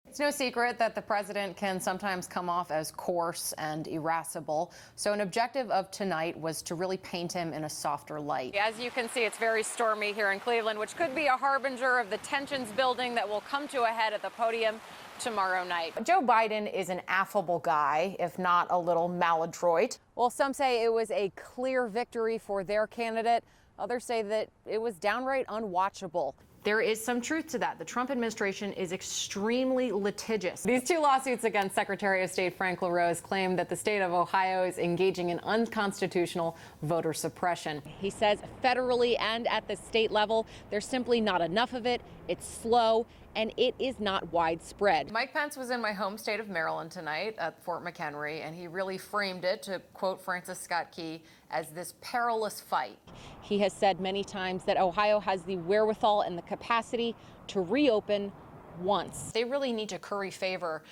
It's no secret that the president can sometimes come off as coarse and irascible. So an objective of tonight was to really paint him in a softer light. As you can see, it's very stormy here in Cleveland, which could be a harbinger of the tensions building that will come to a head at the podium tomorrow night. Joe Biden is an affable guy, if not a little maladroit. Well, some say it was a clear victory for their candidate. Others say that it was downright unwatchable. There is some truth to that. The Trump administration is extremely litigious. These two lawsuits against Secretary of State Frank LaRose claim that the state of Ohio is engaging in unconstitutional voter suppression. He says federally and at the state level, there's simply not enough of it. It's slow and it is not widespread. Mike Pence was in my home state of Maryland tonight at Fort McHenry, and he really framed it, to quote Francis Scott Key, as this perilous fight. He has said many times that Ohio has the wherewithal and the capacity to reopen once. They really need to curry favor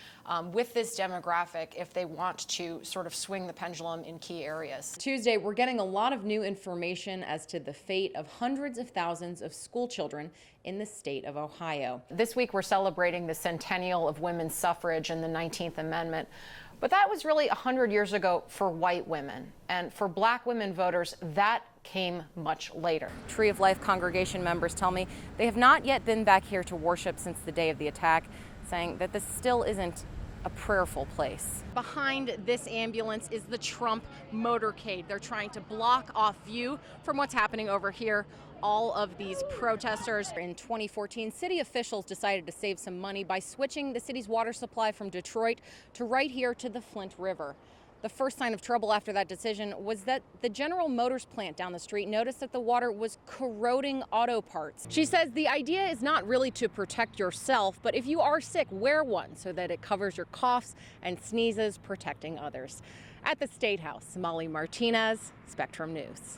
with this demographic if they want to sort of swing the pendulum in key areas. Tuesday, we're getting a lot of new information as to the fate of hundreds of thousands of school children in the state of Ohio. This week, we're celebrating the centennial of women's suffrage and the 19th Amendment. But that was really 100 years ago for white women. And for black women voters, that came much later. Tree of Life congregation members tell me they have not yet been back here to worship since the day of the attack, saying that this still isn't a prayerful place. Behind this ambulance is the Trump motorcade. They're trying to block off view from what's happening over here. All of these protesters. In 2014, city officials decided to save some money by switching the city's water supply from Detroit to right here to the Flint River. The first sign of trouble after that decision was that the General Motors plant down the street noticed that the water was corroding auto parts. She says the idea is not really to protect yourself, but if you are sick, wear one so that it covers your coughs and sneezes, protecting others. At the State House, Molly Martinez, Spectrum News.